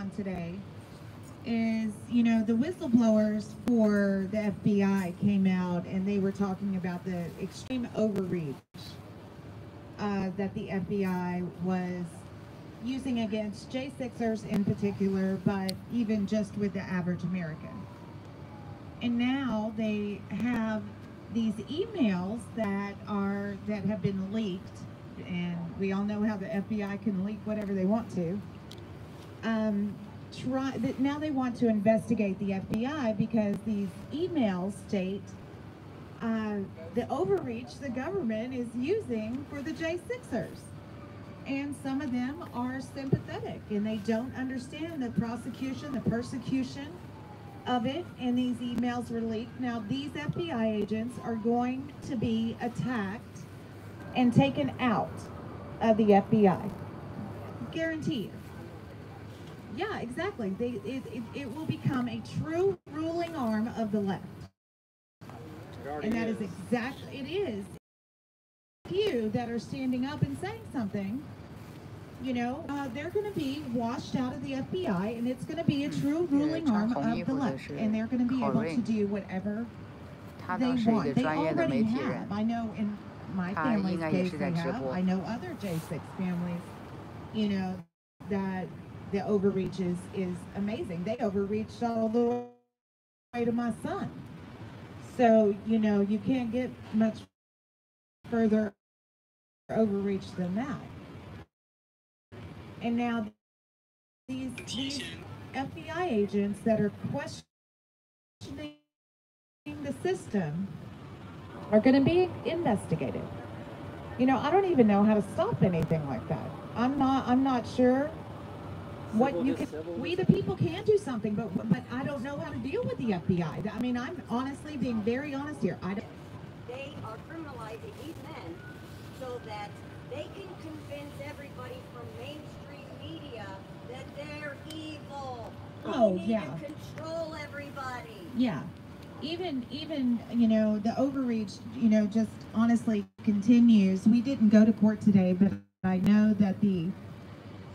on today is, you know, the whistleblowers for the FBI came out and they were talking about the extreme overreach that the FBI was using against J6ers in particular, but even just with the average American. And now they have these emails that have been leaked, and we all know how the FBI can leak whatever they want to. Now they want to investigate the FBI because these emails state the overreach the government is using for the J6ers. And some of them are sympathetic and they don't understand the prosecution, the persecution of it, and these emails were leaked. Now these FBI agents are going to be attacked and taken out of the FBI. Guaranteed. Yeah, exactly. It will become a true ruling arm of the left. And that is exactly, it is. Few that are standing up and saying something, you know, they're going to be washed out of the FBI, and it's going to be a true ruling arm of the left, and they're going to be able to do whatever they want. They already have. I know in my family's case they have. I know other J6 families, you know, that the overreach is amazing. They overreached all the way to my son. So, you know, you can't get much further overreach than that. And now these FBI agents that are questioning the system are going to be investigated. You know, I don't even know how to stop anything like that. I'm not sure what you can. We the people can do something, but I don't know how to deal with the FBI. I mean, I'm honestly being very honest here. They are criminalizing these men so that they can convince everybody from mainstream media that they're evil. Oh, they need yeah. to control everybody. Yeah. Even you know, the overreach, you know, just honestly continues. We didn't go to court today, but I know that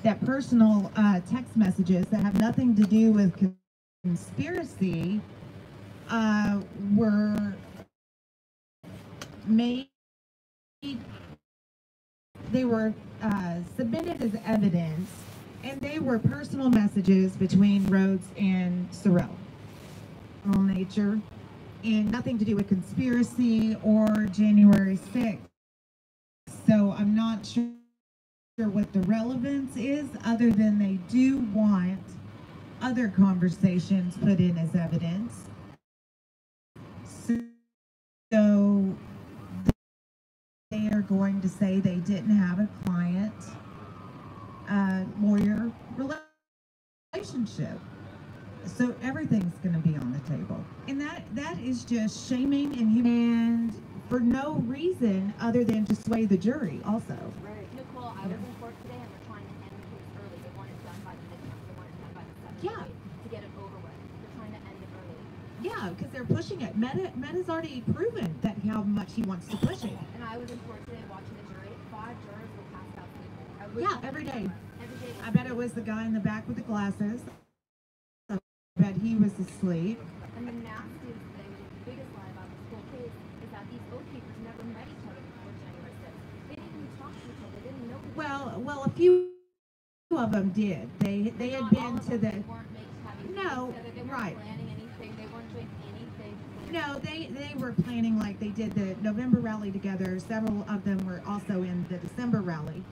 that personal text messages that have nothing to do with conspiracy were made. They were submitted as evidence, and they were personal messages between Rhodes and Sorrell. Nature, and nothing to do with conspiracy or January 6th. So I'm not sure what the relevance is, other than they do want other conversations put in as evidence. So they are going to say they didn't have a client lawyer relationship. So everything's going to be on the table. And that is just shaming and for no reason other than to sway the jury also. Right. Nicole, I was in court today and they're trying to end the case early. They want it done by the midterm. They want it done by the 7th to get it over with. They're trying to end it early. Yeah, because they're pushing it. Meta's already proven that how much he wants to push it. And I was in court today watching the jury. 5 jurors were passed out sleeping. Yeah, every day. Every day. I bet it was the guy in the back with the glasses. I bet he was asleep. And the nastiest thing, the biggest lie about this whole case is that these oath keepers never met each other before January 6th. They didn't even talk to each other. They didn't know each other. Well, a few of them did. They had been to the. They weren't having No, together. They weren't right. planning anything. They weren't doing anything. No, they were planning like they did the November rally together. Several of them were also in the December rally,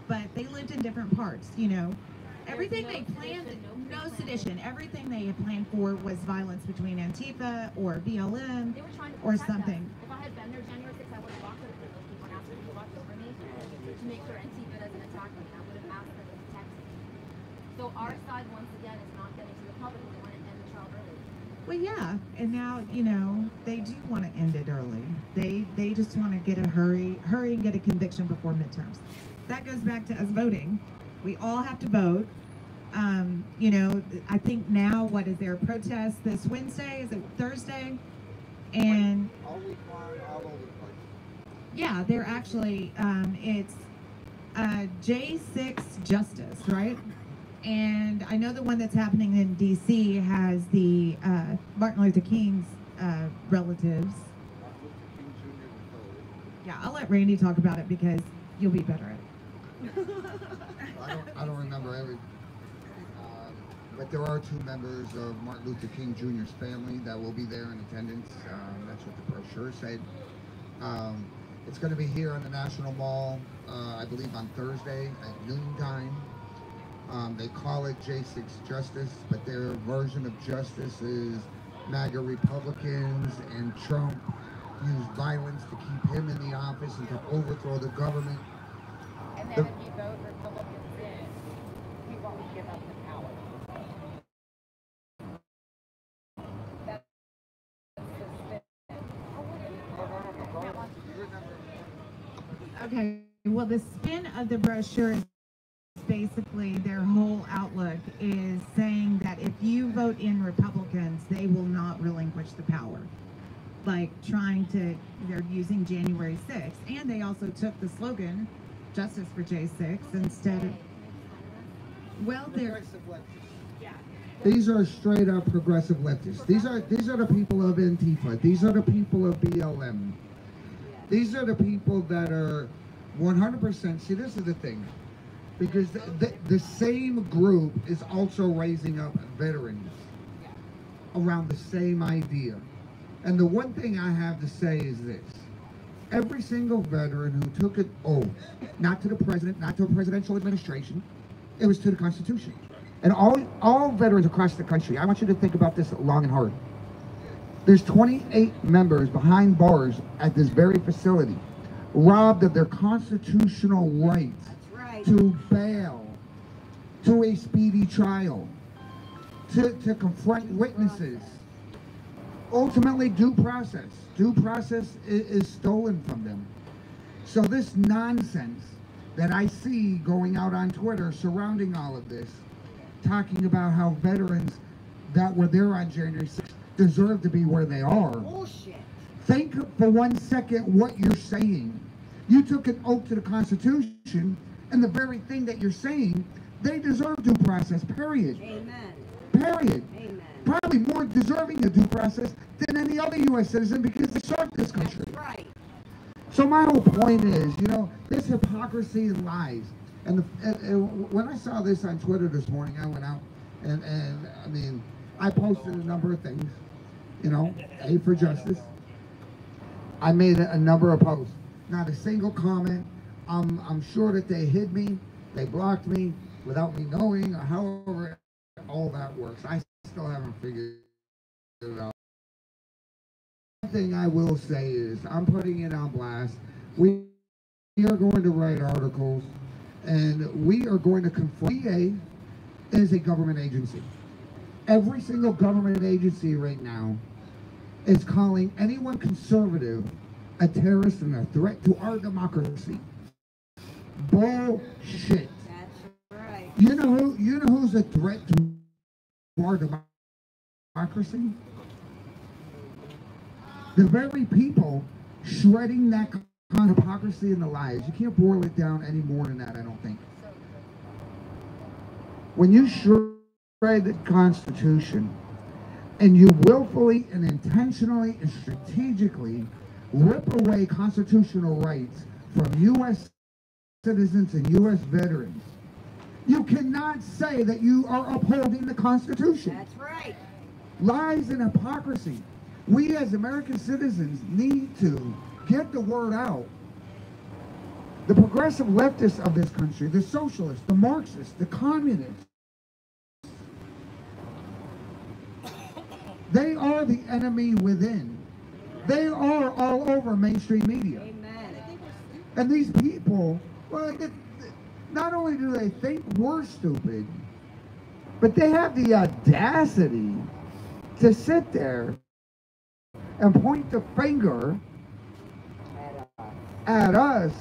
but they lived in different parts, you know. Everything they planned, no sedition. Everything they had planned for was violence between Antifa or BLM or something. If I had been there January 6th, I would have walked over to those people and asked them to watch over me to make sure Antifa doesn't attack me. I would have asked them to protect me. So our side, once again, is not getting to the public. They want to end the trial early. Well, yeah, and now, you know, they do want to end it early. They just want to get a hurry and get a conviction before midterms. That goes back to us voting. We all have to vote. You know, I think now, what is there a protest this Wednesday? Is it Thursday? And all week long, all over the place. Yeah, they're actually it's J6 Justice, right? And I know the one that's happening in D.C. has the Martin Luther King's relatives. Yeah, I'll let Randy talk about it because you'll be better at it. I don't remember every, but there are 2 members of Martin Luther King Jr.'s family that will be there in attendance. That's what the brochure said. It's going to be here in the National Mall, I believe on Thursday at noontime. They call it J6 Justice, but their version of justice is MAGA Republicans and Trump use violence to keep him in the office and to overthrow the government. And then if you vote Republicans in, he won't give up the power. That's the spin. Okay, well, the spin of the brochure is basically their whole outlook is saying that if you vote in Republicans, they will not relinquish the power. Like they're using January 6th. And they also took the slogan, Justice for J6, instead of, well, these are straight up progressive leftists. These are the people of Antifa. These are the people of BLM. These are the people that are 100%, see, this is the thing, because the same group is also raising up veterans around the same idea. And the one thing I have to say is this. Every single veteran who took an oath, not to the president, not to a presidential administration, it was to the Constitution. And all veterans across the country, I want you to think about this long and hard. There's 28 members behind bars at this very facility, robbed of their constitutional rights to bail, to a speedy trial, to confront witnesses. Ultimately, due process. Due process is stolen from them. So this nonsense that I see going out on Twitter surrounding all of this, talking about how veterans that were there on January 6th deserve to be where they are. Bullshit. Think for 1 second what you're saying. You took an oath to the Constitution, and the very thing that you're saying, they deserve due process, period. Amen. Period. Amen. Probably more deserving of due process than any other U.S. citizen because they served this country. That's right. So my whole point is, you know, this hypocrisy and lies. And when I saw this on Twitter this morning, I went out and I mean, I posted a number of things, you know, A for justice. I made a number of posts. Not a single comment. I'm sure that they hid me, they blocked me without me knowing, or however all that works. I still haven't figured it out. One thing I will say is I'm putting it on blast. We are going to write articles, and we are going to confront. VA is a government agency. Every single government agency right now is calling anyone conservative a terrorist and a threat to our democracy. Bullshit. That's right. You know who's a threat to our democracy? The very people shredding that kind of hypocrisy and the lies. You can't boil it down any more than that, I don't think. When you shred the Constitution and you willfully and intentionally and strategically rip away constitutional rights from U.S. citizens and U.S. veterans, you cannot say that you are upholding the Constitution. That's right. Lies and hypocrisy. We as American citizens need to get the word out. The progressive leftists of this country, the socialists, the Marxists, the communists, they are the enemy within. They are all over mainstream media. Amen. And these people, well, not only do they think we're stupid, but they have the audacity to sit there and point the finger at us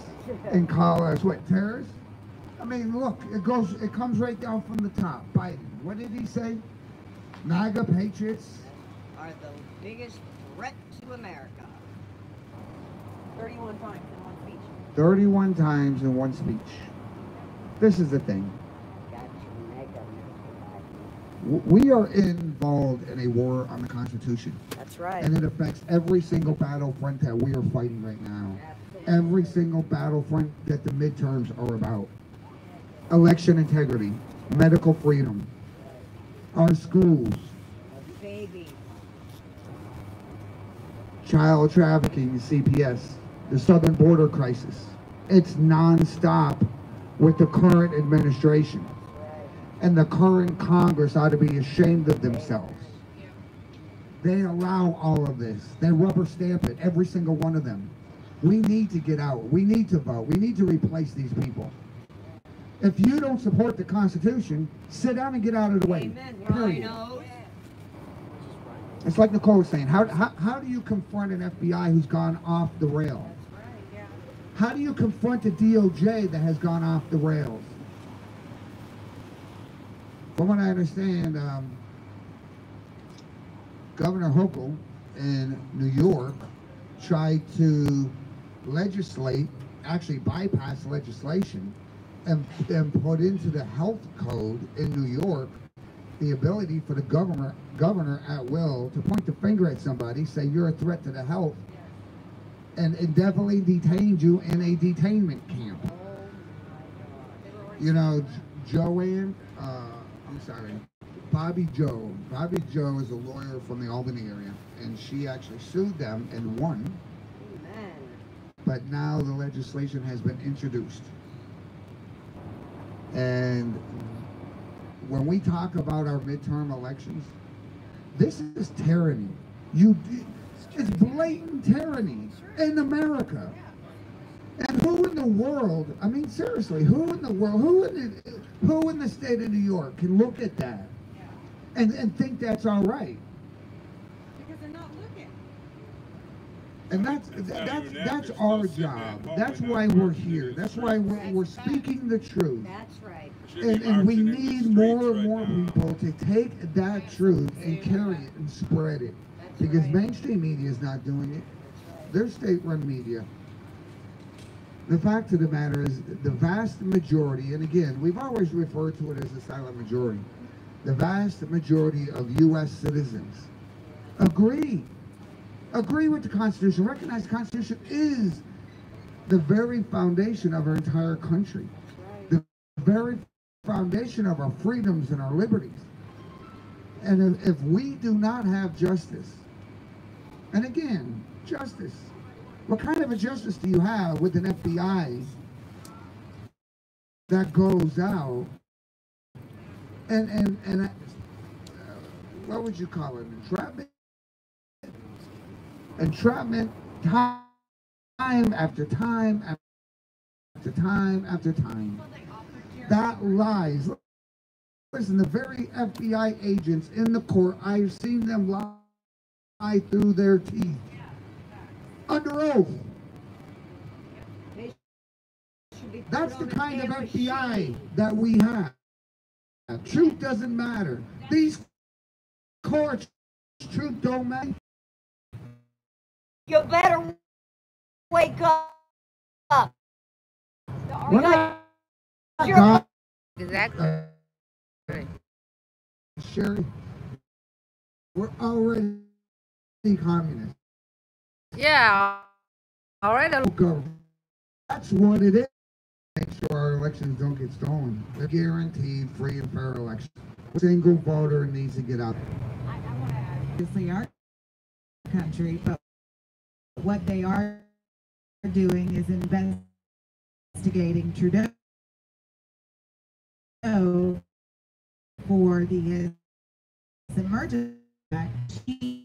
and call us, what, terrorists? I mean, look, it comes right down from the top. Biden, what did he say? MAGA patriots Are the biggest threat to America. 31 times in one speech. 31 times in one speech. This is the thing. Got your mega We are involved in a war on the Constitution. That's right. And it affects every single battlefront that we are fighting right now. Every single battlefront that the midterms are about. Election integrity, medical freedom, our schools, Baby. child trafficking, CPS, the southern border crisis. It's nonstop with the current administration. And the current Congress ought to be ashamed of themselves. They allow all of this. They rubber stamp it, every single one of them. We need to get out. We need to vote. We need to replace these people. If you don't support the Constitution, sit down and get out of the way. Amen. Period. Rhinos. It's like Nicole was saying. How do you confront an FBI who's gone off the rail? How do you confront a DOJ that has gone off the rails? From what I understand, Governor Hochul in New York tried to legislate, actually bypass legislation, and put into the health code in New York the ability for the governor at will to point the finger at somebody, say you're a threat to the health, and indefinitely detain you in a detainment camp. You know, Joanne, Bobby Joe. Bobby Joe is a lawyer from the Albany area, and she actually sued them and won. Amen. But now the legislation has been introduced. And when we talk about our midterm elections, this is tyranny. It's blatant tyranny in America. And who in the world, I mean seriously, who in the world, who in the state of New York can look at that and think that's all right? Because they're not looking. And that's our job. That's why we're here. That's why we're speaking the truth. That's right. And we need more and more people to take that truth and carry it and spread it. Because mainstream media is not doing it. They're state-run media. The fact of the matter is the vast majority, and again, we've always referred to it as the silent majority, the vast majority of U.S. citizens agree with the Constitution, recognize the Constitution is the very foundation of our entire country, the very foundation of our freedoms and our liberties. And if we do not have justice, and again, justice, what kind of a justice do you have with an FBI that goes out and what would you call it? Entrapment? Entrapment, time after time after time after time. That lies. Listen, the very FBI agents in the court, I've seen them lie through their teeth. Under oath. That's the kind of FBI that we have. Truth doesn't matter. These courts, truth don't matter. You better wake up. We're not Exactly. Sherry, we're already communists. Yeah. All right. That's what it is. Make sure our elections don't get stolen. They're guaranteed free and fair elections. Single voter needs to get out. Obviously our country, but what they are doing is investigating Trudeau for the emergency act.